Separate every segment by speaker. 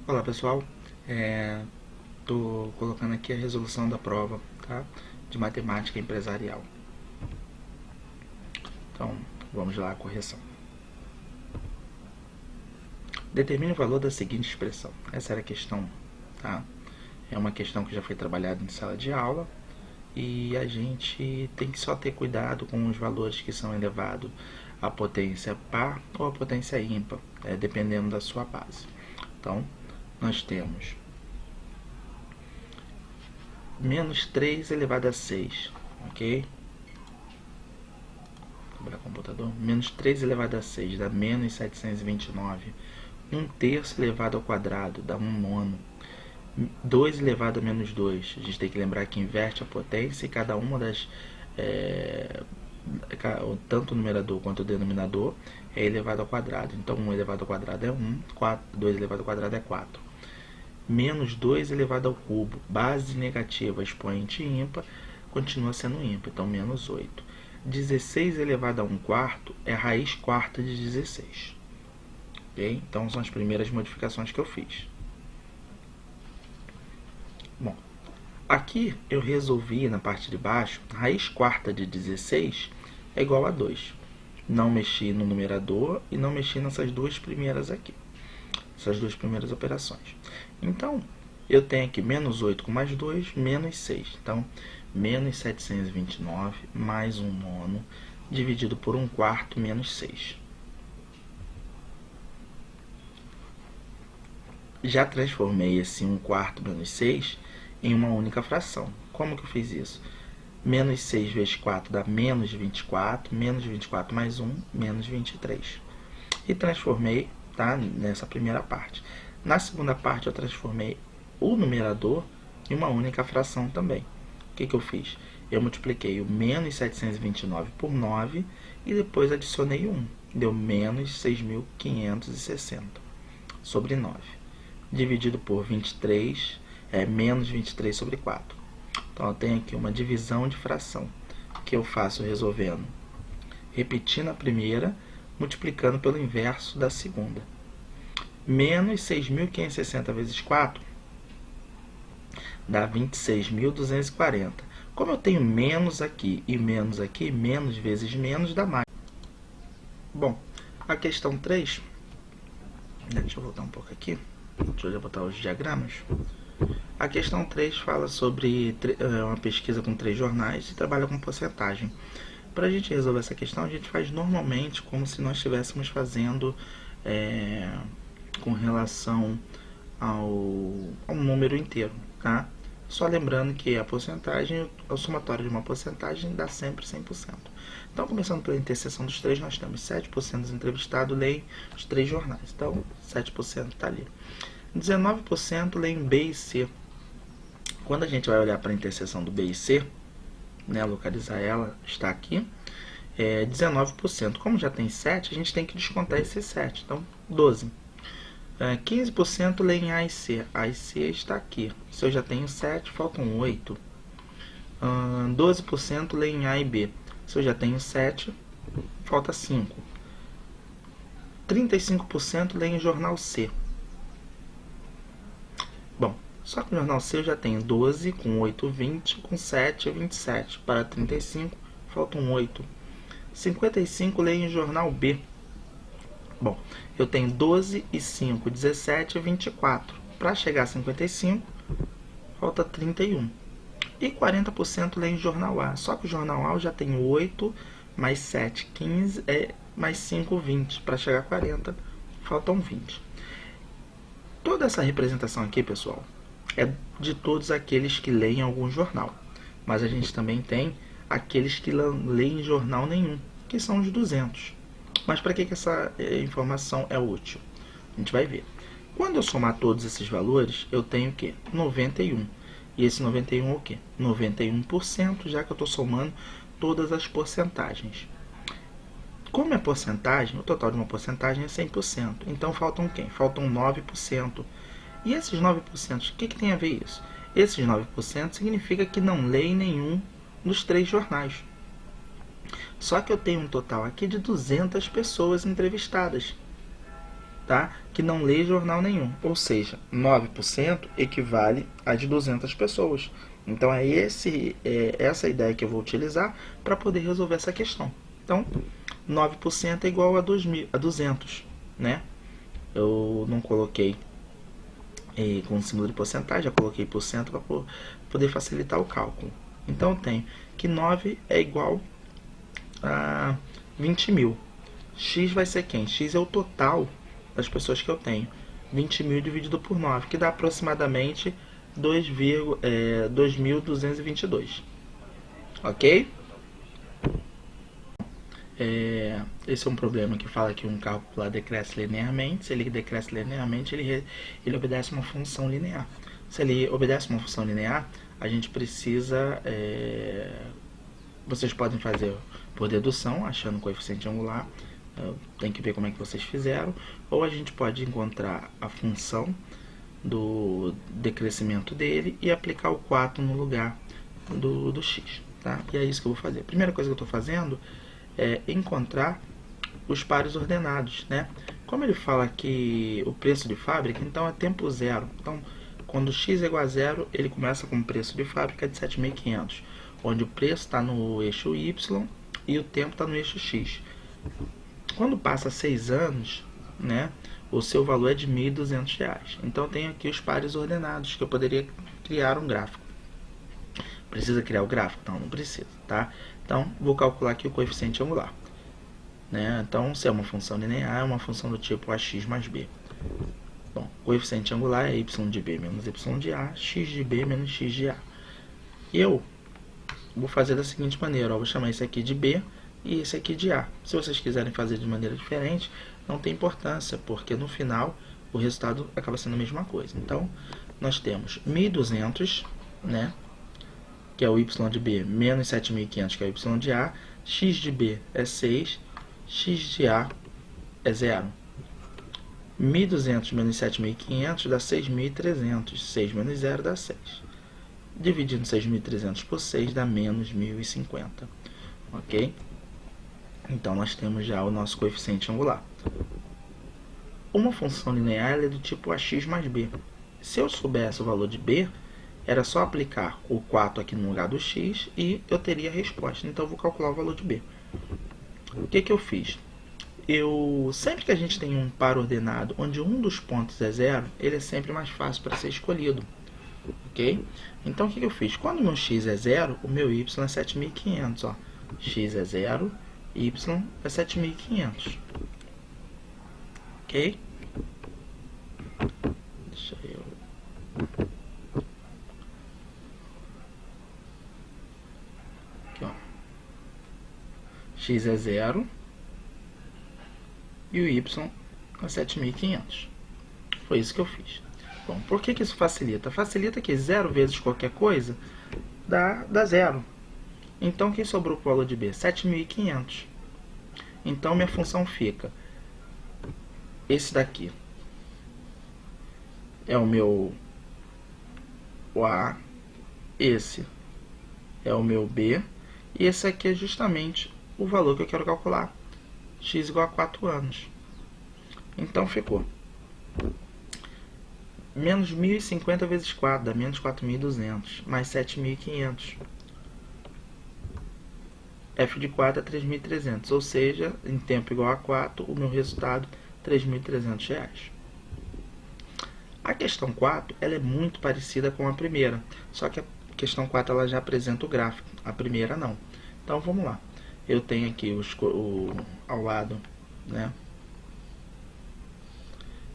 Speaker 1: Olá pessoal, estou colocando aqui a resolução da prova, tá? De matemática empresarial. Então, vamos lá, a correção. Determine o valor da seguinte expressão. Essa era a questão, tá? É uma questão que já foi trabalhada em sala de aula e a gente tem que só ter cuidado com os valores que são elevados à potência par ou à potência ímpar, dependendo da sua base. Então, nós temos menos 3 elevado a 6, ok? Vou cobrar o computador. Menos 3 elevado a 6 dá menos 729. 1/3 elevado ao quadrado dá 1/9. 2 elevado a menos 2. A gente tem que lembrar que inverte a potência e cada uma das... tanto o numerador quanto o denominador é elevado ao quadrado. Então 1 elevado ao quadrado é 1, 2 elevado ao quadrado é 4. Menos 2 elevado ao cubo, base negativa, expoente ímpar, continua sendo ímpar, então menos 8. 16 elevado a 1/4 é a raiz quarta de 16. Ok? Então são as primeiras modificações que eu fiz. Bom, aqui eu resolvi na parte de baixo, raiz quarta de 16 é igual a 2. Não mexi no numerador e não mexi nessas duas primeiras aqui. Essas duas primeiras operações. Então, eu tenho aqui menos 8 com mais 2, menos 6. Então, menos 729 mais 1/9 dividido por 1/4 menos 6. Já transformei esse 1/4 menos 6 em uma única fração. Como que eu fiz isso? Menos 6 vezes 4 dá menos 24, menos 24 mais 1, menos 23. E transformei, tá, nessa primeira parte. Na segunda parte eu transformei o numerador em uma única fração também. O que eu fiz? Eu multipliquei o menos 729 por 9 e depois adicionei 1. Deu menos 6.560 sobre 9. Dividido por 23 é menos 23 sobre 4. Então eu tenho aqui uma divisão de fração que eu faço resolvendo, repetindo a primeira, multiplicando pelo inverso da segunda. Menos 6.560 vezes 4 dá 26.240. Como eu tenho menos aqui, menos vezes menos dá mais. Bom, a questão 3, deixa eu voltar um pouco aqui, deixa eu já botar os diagramas. A questão 3 fala sobre uma pesquisa com 3 jornais e trabalha com porcentagem. Para a gente resolver essa questão, a gente faz normalmente como se nós estivéssemos fazendo com relação ao número inteiro, tá? Só lembrando que a porcentagem, o somatório de uma porcentagem dá sempre 100%. Então, começando pela interseção dos 3, nós temos 7% dos entrevistados leem os 3 jornais. Então, 7% está ali. 19% leem B e C. Quando a gente vai olhar para a interseção do B e C, né, localizar ela, está aqui, 19%. Como já tem 7, a gente tem que descontar esse 7. Então, 12. 15% leem A e C. A e C está aqui. Se eu já tenho 7, faltam 8. 12% leem A e B. Se eu já tenho 7, falta 5. 35% leem Jornal C. Bom, só que no Jornal C eu já tenho 12, com 8, 20, com 7, 27. Para 35, faltam 8. 55 leem Jornal B. Bom, eu tenho 12 e 5, 17 e 24. Para chegar a 55, falta 31. E 40% leem Jornal A. Só que o Jornal A eu já tenho 8, mais 7, 15, mais 5, 20. Para chegar a 40, faltam 20. Toda essa representação aqui, pessoal, é de todos aqueles que leem algum jornal. Mas a gente também tem aqueles que leem jornal nenhum, que são os 200. Mas para que essa informação é útil? A gente vai ver. Quando eu somar todos esses valores, eu tenho o quê? 91. E esse 91 é o quê? 91%, já que eu estou somando todas as porcentagens. Como é porcentagem, o total de uma porcentagem é 100%. Então faltam quem? Faltam 9%. E esses 9%, o que tem a ver isso? Esses 9% significa que não leem nenhum dos 3 jornais. Só que eu tenho um total aqui de 200 pessoas entrevistadas, tá? que não lê jornal nenhum. Ou seja, 9% equivale a de 200 pessoas. Então é essa ideia que eu vou utilizar para poder resolver essa questão. Então, 9% é igual a 200, né? Eu não coloquei com símbolo de porcentagem, já coloquei por cento para poder facilitar o cálculo. Então eu tenho que 9 é igual a 20 mil. X vai ser quem? X é o total das pessoas que eu tenho. 20 mil dividido por 9, que dá aproximadamente 2.222. Ok? Esse é um problema que fala que um cálculo decresce linearmente. Se ele decresce linearmente, ele obedece uma função linear. Se ele obedece uma função linear, a gente precisa... vocês podem fazer por dedução, achando o coeficiente angular. Tem que ver como é que vocês fizeram. Ou a gente pode encontrar a função do decrescimento dele e aplicar o 4 no lugar do x. Tá? E é isso que eu vou fazer. A primeira coisa que eu estou fazendo é encontrar os pares ordenados, né? Como ele fala que o preço de fábrica, então é tempo zero. Então, quando x é igual a zero, ele começa com o preço de fábrica de 7.500, onde o preço está no eixo y e o tempo está no eixo x. Quando passa 6 anos, né, o seu valor é de R$ 1.200. Então, eu tenho aqui os pares ordenados, que eu poderia criar um gráfico. Precisa criar o gráfico? Não, não precisa, tá? Então, vou calcular aqui o coeficiente angular. Né? Então, se é uma função linear, é uma função do tipo ax mais b. Bom, o coeficiente angular é y de b menos y de a, x de b menos x de a. E eu vou fazer da seguinte maneira, ó, vou chamar esse aqui de b e esse aqui de a. Se vocês quiserem fazer de maneira diferente, não tem importância, porque no final o resultado acaba sendo a mesma coisa. Então, nós temos 1.200, né, que é o y de b, menos 7.500, que é o y de a, x de b é 6, x de a é 0. 1.200 menos 7.500 dá 6.300. 6 menos 0 dá 6. Dividindo 6.300 por 6 dá menos 1.050. Ok? Então, nós temos já o nosso coeficiente angular. Uma função linear é do tipo ax mais b. Se eu soubesse o valor de b, era só aplicar o 4 aqui no lugar do x e eu teria a resposta. Então, eu vou calcular o valor de b. O que eu fiz? Sempre que a gente tem um par ordenado onde um dos pontos é zero, ele é sempre mais fácil para ser escolhido. Ok? Então, o que eu fiz? Quando o meu x é zero, o meu y é 7.500. Ó. X é zero, y é 7.500. Ok? Deixa eu... Aqui, ó. X é zero e o y é 7.500. Foi isso que eu fiz. Bom, por que isso facilita? Facilita que 0 vezes qualquer coisa dá zero. Então, quem sobrou para o valor de b? 7.500. Então, minha função fica... Esse daqui é o meu A, esse é o meu B, e esse aqui é justamente o valor que eu quero calcular. X igual a 4 anos. Então, ficou menos 1.050 vezes 4 dá menos 4.200, mais 7.500. F de 4 é 3.300, ou seja, em tempo igual a 4, o meu resultado é R$ 3.300. A questão 4 ela é muito parecida com a primeira, só que a questão 4 ela já apresenta o gráfico, a primeira não. Então, vamos lá. Eu tenho aqui ao lado, né?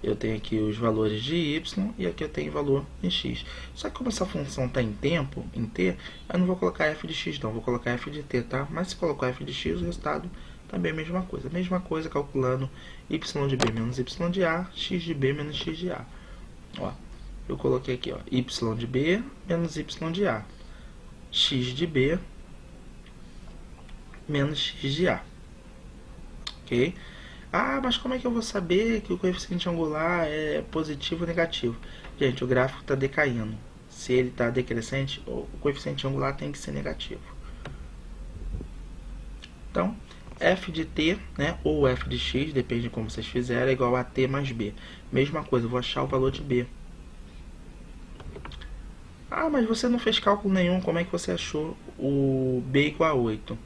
Speaker 1: Eu tenho aqui os valores de y e aqui eu tenho valor em x. Só que como essa função está em tempo, em t, eu não vou colocar f de x não, vou colocar f de t, tá? Mas se colocar f de x, o resultado também é a mesma coisa. Mesma coisa calculando y de b menos y de a, x de b menos x de a. Ó, eu coloquei aqui, ó, y de b menos y de a, x de b menos x de a. Ok? Ah, mas como é que eu vou saber que o coeficiente angular é positivo ou negativo? Gente, o gráfico está decaindo. Se ele está decrescente, o coeficiente angular tem que ser negativo. Então, f de t, né, ou f de x, depende de como vocês fizerem, é igual a t mais b. Mesma coisa, eu vou achar o valor de b. Ah, mas você não fez cálculo nenhum, como é que você achou o b igual a 8?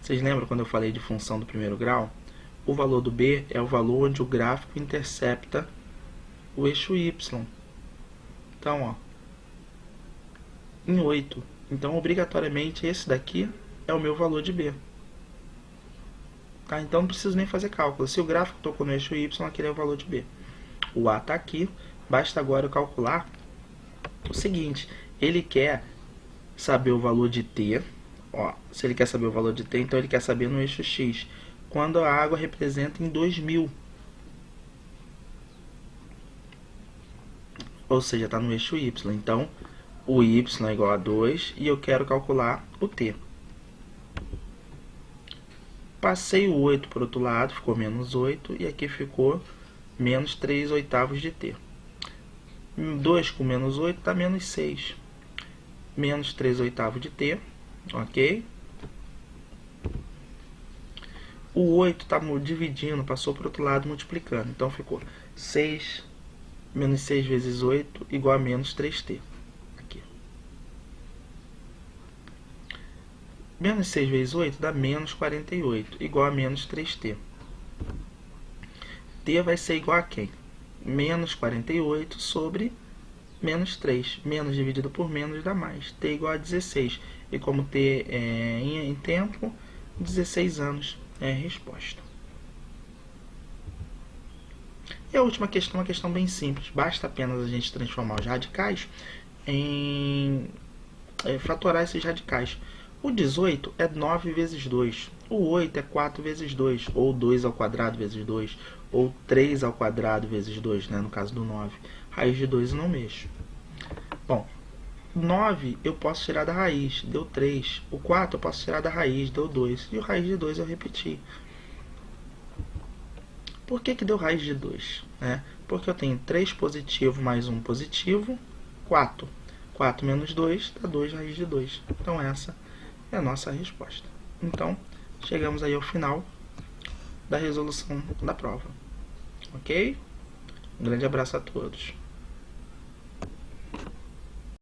Speaker 1: Vocês lembram quando eu falei de função do primeiro grau? O valor do b é o valor onde o gráfico intercepta o eixo y. Então, ó, em 8. Então, obrigatoriamente, esse daqui é o meu valor de b. Tá? Então, não preciso nem fazer cálculo. Se o gráfico tocou no eixo y, aquele é o valor de b. O a está aqui, basta agora eu calcular o seguinte. Ele quer saber o valor de t. Ó, se ele quer saber o valor de t, então ele quer saber no eixo x. Quando a água representa em 2000. Ou seja, está no eixo y. Então, o y é igual a 2 e eu quero calcular o t. Passei o 8 para o outro lado, ficou menos 8, e aqui ficou menos 3/8 de t. 2 com menos 8 dá menos 6. Menos 3/8 de t, ok? O 8 está dividindo, passou para o outro lado multiplicando. Então ficou 6 menos 6 vezes 8 igual a menos 3t. Aqui. Menos 6 vezes 8 dá menos 48, igual a menos 3t. T vai ser igual a quem? Menos 48 sobre menos 3. Menos dividido por menos dá mais. T igual a 16. E como T é em tempo, 16 anos é a resposta. E a última questão é uma questão bem simples. Basta apenas a gente transformar os radicais em fratorar esses radicais. O 18 é 9 vezes 2. O 8 é 4 vezes 2. Ou 2 ao quadrado vezes 2. Ou 3 ao quadrado vezes 2, né, no caso do 9. Raiz de 2 eu não mexo. Bom, 9 eu posso tirar da raiz, deu 3. O 4 eu posso tirar da raiz, deu 2. E o raiz de 2 eu repeti. Por que deu raiz de 2? Porque eu tenho 3 positivo mais 1 positivo, 4. 4 menos 2 dá 2 raiz de 2. Então essa é a nossa resposta. Então, chegamos aí ao final da resolução da prova. Ok? Um grande abraço a todos.